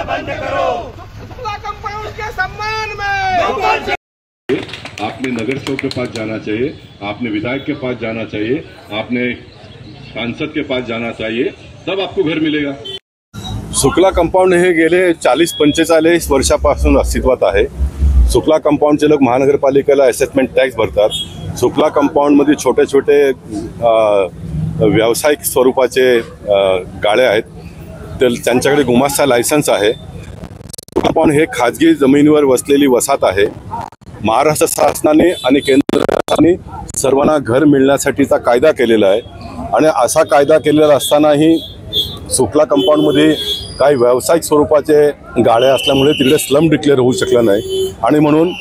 बंद करो। कंपाउंड के सम्मान में आपने नगर सेवक के पास जाना चाहिए, आपने विधायक के पास जाना चाहिए, आपने सांसद के पास जाना चाहिए, तब आपको घर मिलेगा। सुकला कंपाऊंड हे गेले 40-45 वर्षापासून अस्तित्वात आहे। सुकला कंपाऊंडचे लोक महानगरपालिकेला असेसमेंट टॅक्स भरतात। सुकला कंपाऊंडमध्ये छोटे छोटे व्यावसायिक स्वरूपाचे गाळे आहेत, त्यांच्याकडे गुमास्ता लायसन्स आहे। कंपाऊंड हे खाजगी जमिनीवर वसलेली वसाहत आहे। महाराष्ट्र शासनाने आणि केंद्र शासनाने सर्वांना घर मिळण्यासाठीचा कायदा केलेला आहे आणि असा कायदा केलेला असतानाही सुकला कंपाऊंडमध्ये काही व्यावसायिक स्वरूपाचे गाळे असल्यामुळे तिकडे स्लम डिक्लेअर होऊ शकलं नाही आणि म्हणून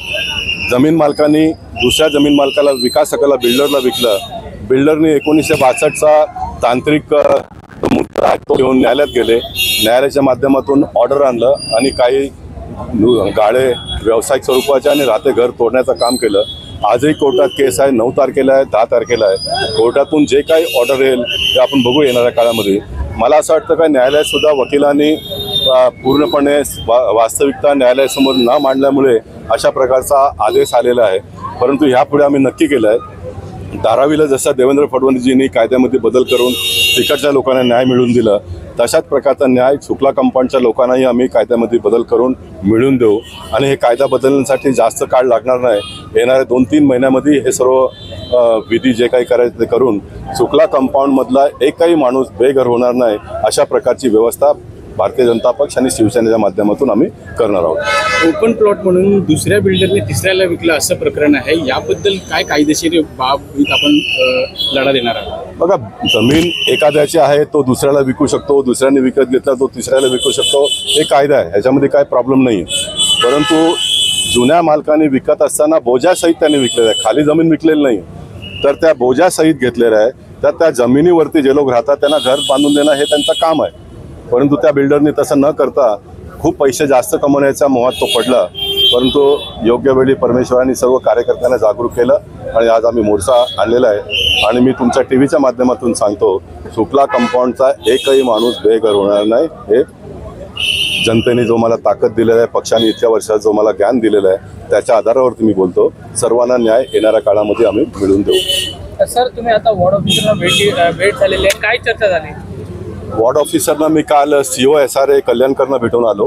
जमीन मालकांनी दुसऱ्या जमीन मालकाला विकासकाला बिल्डरला विकलं। बिल्डरने 1962चा तांत्रिक मुद्दा घेऊन न्यायालयात गेले। न्यायालयाच्या माध्यमातून ऑर्डर आणलं आणि काही गाळे व्यावसायिक स्वरूपाचे आणि राहते घर तोडण्याचं काम केलं। आजही कोर्टात केस आहे, 9 तारखेला आहे, 10 तारखेला आहे। कोर्टातून जे काही ऑर्डर येईल ते आपण बघू येणाऱ्या काळामध्ये। मला असं वाटतं का न्यायालयात सुद्धा वकिलांनी पूर्णपणे वास्तविकता न्यायालयासमोर न मांडल्यामुळे अशा प्रकारचा आदेश आलेला आहे। परंतु ह्यापुढे आम्ही नक्की केलं आहे, धारावीला जसं देवेंद्र फडणवीसजींनी कायद्यामध्ये बदल करून तिकडच्या लोकांना न्याय मिळवून दिला, तशाच प्रकारचा न्याय सुकला कंपाऊंडच्या लोकांनाही आम्ही कायद्यामध्ये बदल करून मिळवून देऊ आणि हे कायदा बदलण्यासाठी जास्त काळ लागणार नाही। येणाऱ्या 2-3 महिन्यामध्ये हे सर्व विधी जे काही करायचे ते करून सुकला कंपाऊंडमधला एकही माणूस बेघर होणार नाही अशा प्रकारची व्यवस्था भारतीय जनता पक्ष आणि शिवसेनेच्या माध्यमातून आम्ही करणार आहोत। ओपन प्लॉट म्हणून दुसऱ्या बिल्डरने तिसऱ्याला विकलं असं प्रकरण आहे, याबद्दल काय कायदेशीर बाबीत आपण लढा देणार आहोत? बघा, जमीन एखाद्याची आहे तो दुसऱ्याला विकू शकतो, दुसऱ्याने विकत घेतला तो तिसऱ्याला विकू शकतो, हे कायदा आहे, ह्याच्यामध्ये काय प्रॉब्लेम नाही। परंतु जुन्या मालकाने विकत असताना बोजासहित त्यांनी विकलेलं आहे, खाली जमीन विकलेली नाही, तर त्या बोजासहित घेतलेलं आहे। तर त्या जमिनीवरती जे लोक राहतात त्यांना घर बांधून देणं हे त्यांचं काम आहे। परंतु त्या बिल्डरने तसं न करता खूप पैसे जास्त कमवण्याच्या मोहात तो पडला। परंतु योग्य वेळी परमेश्वरांनी सर्व कार्यकर्त्यांना जागरूक केलं आणि आज आम्ही मोर्चा आणलेला आहे आणि मी तुमच्या टीव्हीच्या माध्यमातून सांगतो, सुकला कंपाऊंडचा एकही माणूस बेघर होणार नाही। हे जनतेने जो मला ताकद दिलेला आहे, पक्षाने इतक्या वर्षात जो मला ज्ञान दिलेलं आहे, त्याच्या आधारावरती मी बोलतो, सर्वांना न्याय येणाऱ्या काळामध्ये आम्ही मिळवून देऊ। सर, तुम्ही आता वॉर्ड ऑफिसरला भेट झालेली आहे, काय चर्चा झाली? वॉर्ड ऑफिसरना मी काल CO SRA कल्याणकरना भेटून आलो।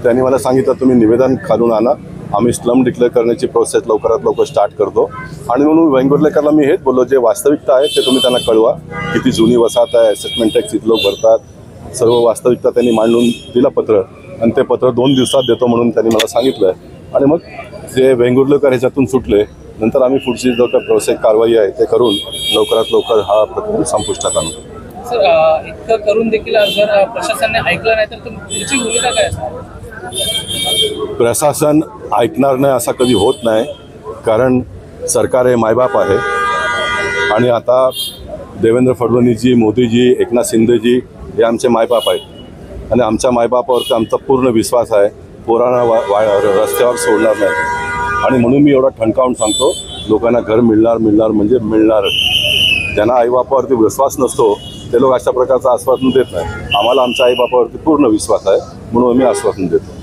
त्यांनी मला सांगितलं तुम्ही निवेदन खालून आणा, आम्ही स्लम डिक्लेअर करण्याची प्रोसेस लवकरात लवकर स्टार्ट करतो आणि म्हणून वेंगुर्लेकरला मी हेच बोललो, जे वास्तविकता आहे ते तुम्ही त्यांना कळवा, किती जुनी वसाहत आहे, असेसमेंट टॅक्स इथे लोक भरतात, सर्व वास्तविकता त्यांनी मांडून दिलं पत्र आणि ते पत्र 2 दिवसात देतो म्हणून त्यांनी मला सांगितलं आणि मग जे वेंगुर्लेकर ह्याच्यातून सुटले, नंतर आम्ही पुढची जो काही प्रोसेस कारवाई आहे ते करून लवकरात लवकर हा प्रकरण संपुष्टात आणू। सर, इतकं करून देखील जर प्रशासनाने ऐकलं नाही तर तुमची भूमिका काय असणार? प्रशासन ऐकणार नाही असं कधी होत नाही, कारण सरकार हे मायबाप आहे आणि आता देवेंद्र फडणवीसजी, मोदीजी, एकनाथ शिंदेजी हे आमचे मायबाप आहेत आणि आमच्या मायबापावरती आमचा पूर्ण विश्वास आहे, पोरांना रस्त्यावर सोडणार नाही आणि म्हणून मी एवढा ठणकावून सांगतो, लोकांना घर मिळणार म्हणजे मिळणार। ज्यांना आईबापावरती विश्वास नसतो ते लोक अशा प्रकारचं आश्वासन देत नाही। आम्हाला आमच्या आईबापावरती पूर्ण विश्वास आहे म्हणून आम्ही आश्वासन देतो।